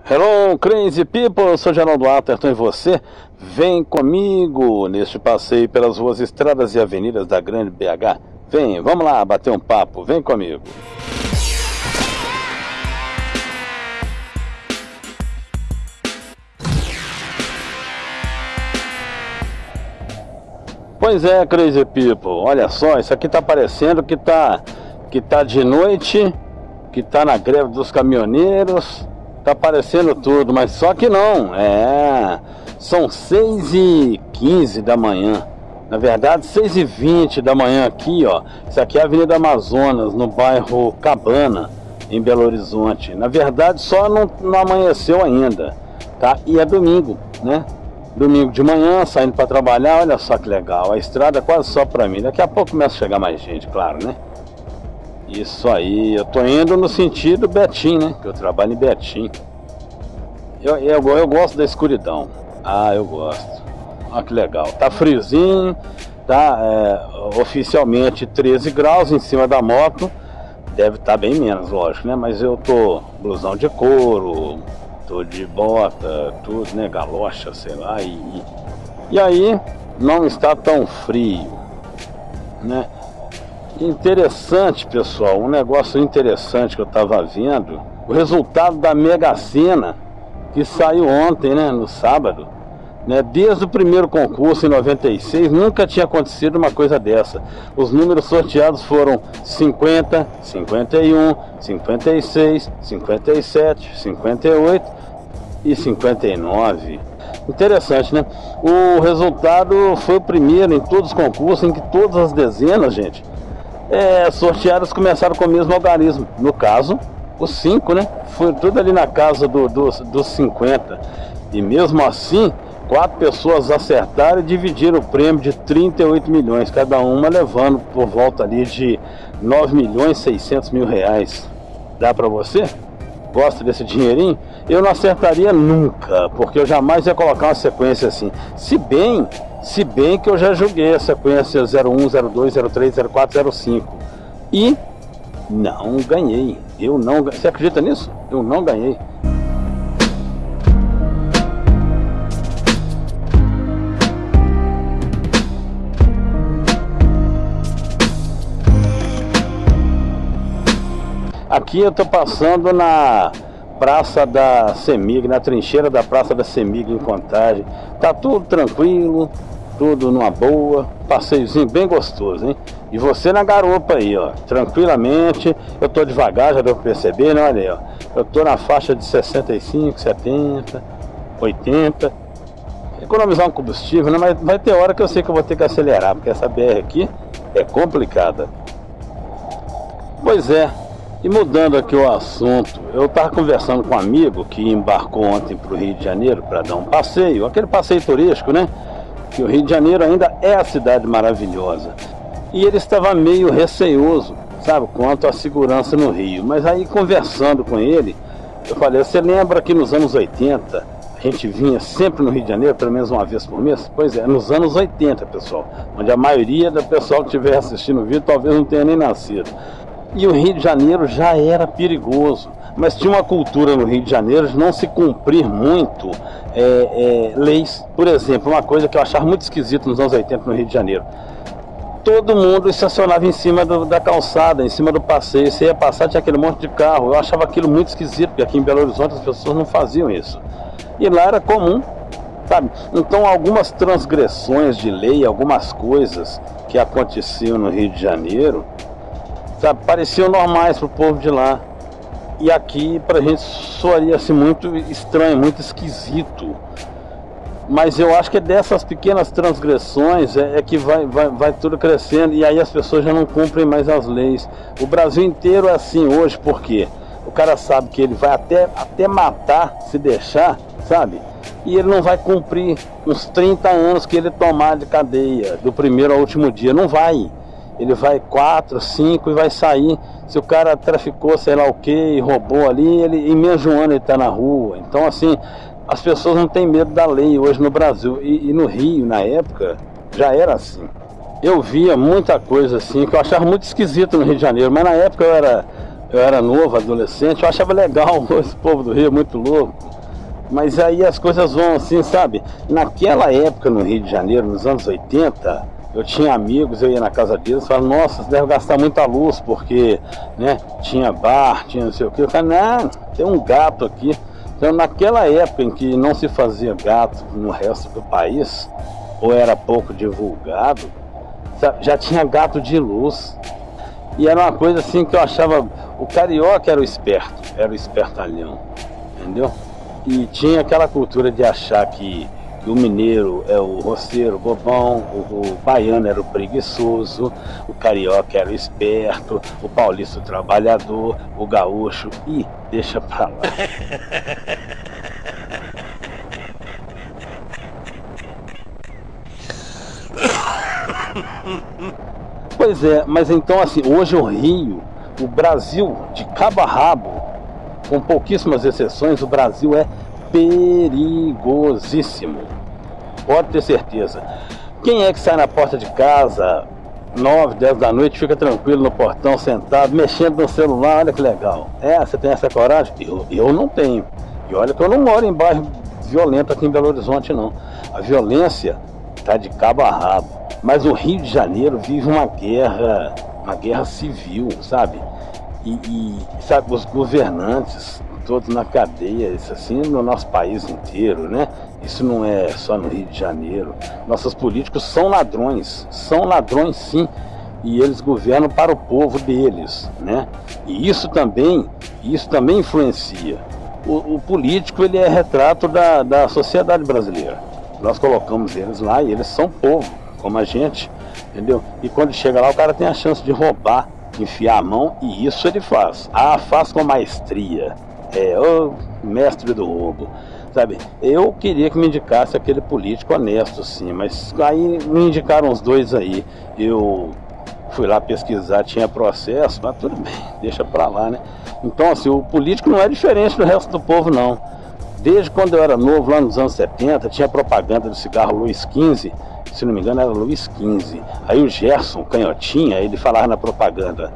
Hello, crazy people, eu sou Geraldo Atherton e você vem comigo neste passeio pelas ruas, estradas e avenidas da grande BH. Vem, vamos lá bater um papo, vem comigo. Pois é, crazy people, olha só, isso aqui tá parecendo que tá de noite, que tá na greve dos caminhoneiros. Tá aparecendo tudo, mas só que não, são 6h15 da manhã, na verdade 6h20 da manhã aqui, ó. Isso aqui é a Avenida Amazonas, no bairro Cabana, em Belo Horizonte. Na verdade só não amanheceu ainda, tá? E é domingo, né? Domingo de manhã, saindo para trabalhar, olha só que legal, a estrada é quase só para mim, daqui a pouco começa a chegar mais gente, claro, né? Isso aí, eu tô indo no sentido Betim, né? Que eu trabalho em Betim. Eu gosto da escuridão. Ah, eu gosto. Olha que legal. Tá friozinho, tá oficialmente 13 graus em cima da moto. Deve estar bem menos, lógico, né? Mas eu tô blusão de couro, tô de bota, tudo, né? Galocha, sei lá. E aí não está tão frio, né? Interessante, pessoal, um negócio interessante que eu estava vendo, o resultado da Mega Sena que saiu ontem, né, no sábado, né, desde o primeiro concurso em 96 nunca tinha acontecido uma coisa dessa. Os números sorteados foram 50, 51, 56, 57, 58 e 59. Interessante, né? O resultado foi o primeiro em todos os concursos em que todas as dezenas, gente, sorteadas começaram com o mesmo algarismo. No caso, os 5, né? Foi tudo ali na casa dos 50. E mesmo assim, 4 pessoas acertaram e dividiram o prêmio de 38 milhões, cada uma levando por volta ali de 9.600.000 reais. Dá pra você? Gosta desse dinheirinho? Eu não acertaria nunca, porque eu jamais ia colocar uma sequência assim. Se bem que eu já joguei a sequência 01, 02, 03, 04, 05 e não ganhei. Você acredita nisso? Eu não ganhei. Aqui eu tô passando na Praça da Semig, na trincheira da Praça da Semig em Contagem. Tá tudo tranquilo, tudo numa boa, passeiozinho bem gostoso, hein? E você na garupa aí, ó, tranquilamente. Eu tô devagar, já deu pra perceber, né? Olha aí, ó, eu tô na faixa de 65, 70, 80. Economizar um combustível, né? Mas vai ter hora que eu sei que eu vou ter que acelerar, porque essa BR aqui é complicada. Pois é. E mudando aqui o assunto, eu estava conversando com um amigo que embarcou ontem para o Rio de Janeiro para dar um passeio, aquele passeio turístico, né? Que o Rio de Janeiro ainda é a cidade maravilhosa. E ele estava meio receoso, sabe, quanto à segurança no Rio. Mas aí, conversando com ele, eu falei, você lembra que nos anos 80 a gente vinha sempre no Rio de Janeiro, pelo menos uma vez por mês? Pois é, nos anos 80, pessoal, onde a maioria do pessoal que estiver assistindo o vídeo talvez não tenha nem nascido. E o Rio de Janeiro já era perigoso, mas tinha uma cultura no Rio de Janeiro de não se cumprir muito leis. Por exemplo, uma coisa que eu achava muito esquisita nos anos 80 no Rio de Janeiro: todo mundo estacionava em cima da calçada, em cima do passeio. Você ia passar, tinha aquele monte de carro. Eu achava aquilo muito esquisito, porque aqui em Belo Horizonte as pessoas não faziam isso. E lá era comum, sabe? Então algumas transgressões de lei, algumas coisas que aconteciam no Rio de Janeiro, sabe, pareciam normais pro povo de lá. E aqui pra gente soaria assim muito estranho, muito esquisito. Mas eu acho que dessas pequenas transgressões que vai tudo crescendo, e aí as pessoas já não cumprem mais as leis. O Brasil inteiro é assim hoje, porque o cara sabe que ele vai até matar se deixar, sabe? E ele não vai cumprir uns 30 anos que ele tomar de cadeia, do primeiro ao último dia, não vai. Ele vai 4, 5 e vai sair. Se o cara traficou sei lá o que e roubou ali, ele, em menos de um ano ele está na rua. Então assim, as pessoas não têm medo da lei hoje no Brasil. E no Rio, na época, já era assim. Eu via muita coisa assim que eu achava muito esquisito no Rio de Janeiro. Mas na época eu era novo, adolescente, eu achava legal esse povo do Rio, muito louco. Mas aí as coisas vão assim, sabe? Naquela época no Rio de Janeiro, nos anos 80, eu tinha amigos, eu ia na casa deles e falava, nossa, você deve gastar muita luz, porque, né, tinha bar, tinha não sei o que. Eu falava, não, tem um gato aqui. Então naquela época em que não se fazia gato no resto do país, ou era pouco divulgado, sabe, já tinha gato de luz. E era uma coisa assim que eu achava, o carioca era o espertalhão, entendeu? E tinha aquela cultura de achar que o mineiro é o roceiro bobão, o baiano era o preguiçoso, o carioca era o esperto, o paulista o trabalhador, o gaúcho, e deixa pra lá. Pois é, mas então assim, hoje o Rio, o Brasil, de cabo a rabo, com pouquíssimas exceções, o Brasil é perigosíssimo. Pode ter certeza. Quem é que sai na porta de casa 9, 10 da noite, fica tranquilo no portão, sentado, mexendo no celular? Olha que legal. Você tem essa coragem? Eu não tenho. E olha que eu não moro em bairro violento aqui em Belo Horizonte, não. A violência está de cabo a rabo. Mas o Rio de Janeiro vive uma guerra civil, sabe? Sabe, os governantes todos na cadeia, isso assim no nosso país inteiro, né? Isso não é só no Rio de Janeiro. Nossos políticos são ladrões sim, e eles governam para o povo deles, né? E isso também influencia. O político, ele é retrato da sociedade brasileira. Nós colocamos eles lá e eles são povo, como a gente, entendeu? E quando chega lá, o cara tem a chance de roubar, enfiar a mão, e isso ele faz. Faz com maestria. O mestre do roubo, sabe? Eu queria que me indicasse aquele político honesto, sim, mas aí me indicaram os dois aí. Eu fui lá pesquisar, tinha processo, mas tudo bem, deixa pra lá, né? Então, assim, o político não é diferente do resto do povo, não. Desde quando eu era novo, lá nos anos 70, tinha propaganda do cigarro Luiz XV, se não me engano era Luiz XV. Aí o Gerson, canhotinha, ele falava na propaganda,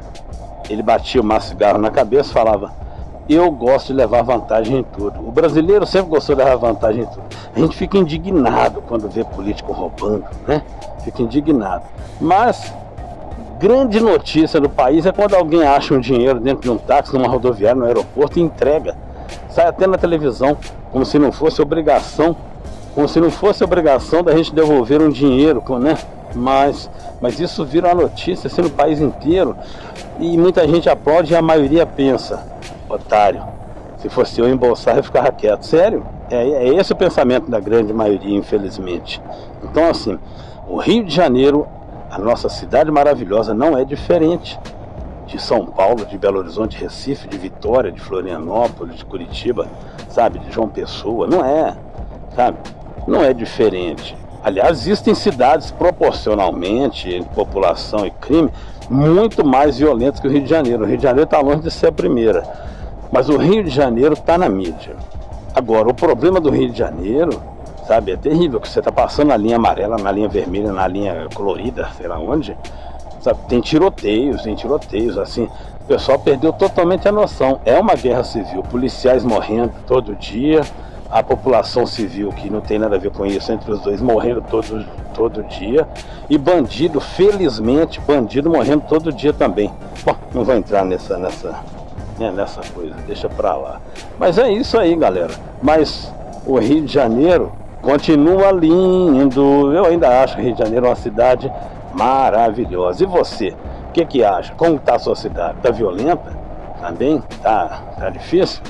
ele batia o maço de cigarro na cabeça e falava: eu gosto de levar vantagem em tudo. O brasileiro sempre gostou de levar vantagem em tudo. A gente fica indignado quando vê político roubando, né? Fica indignado. Mas grande notícia do país é quando alguém acha um dinheiro dentro de um táxi, numa rodoviária, no aeroporto e entrega. Sai até na televisão, como se não fosse obrigação da gente devolver um dinheiro, né? Mas isso vira uma notícia assim no país inteiro, e muita gente aplaude e a maioria pensa: otário, se fosse eu embolsar eu ficava quieto. Sério? É esse o pensamento da grande maioria, infelizmente. Então, assim, o Rio de Janeiro, a nossa cidade maravilhosa, não é diferente de São Paulo, de Belo Horizonte, de Recife, de Vitória, de Florianópolis, de Curitiba, sabe, de João Pessoa. Não é, sabe? Não é diferente. Aliás, existem cidades proporcionalmente, em população e crime, muito mais violentas que o Rio de Janeiro. O Rio de Janeiro está longe de ser a primeira, mas o Rio de Janeiro está na mídia. Agora, o problema do Rio de Janeiro, sabe, é terrível, que você está passando na linha amarela, na linha vermelha, na linha colorida, sei lá onde, sabe, tem tiroteios, assim, o pessoal perdeu totalmente a noção. É uma guerra civil, policiais morrendo todo dia, a população civil, que não tem nada a ver com isso, entre os dois, morrendo todo dia, e bandido, felizmente, bandido morrendo todo dia também. Bom, não vou entrar nessa coisa, deixa pra lá. Mas é isso aí, galera. Mas o Rio de Janeiro continua lindo. Eu ainda acho que o Rio de Janeiro é uma cidade maravilhosa. E você, o que acha? Como está a sua cidade? Está violenta? Também? Tá difícil?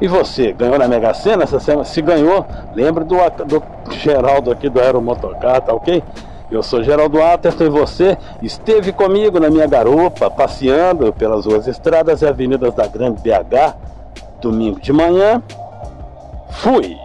E você, ganhou na Mega Sena essa semana? Se ganhou, lembra do Geraldo aqui do Aeromotocar, tá ok? Eu sou Geraldo Atterton e você esteve comigo na minha garupa, passeando pelas ruas, estradas e avenidas da Grande BH, domingo de manhã. Fui!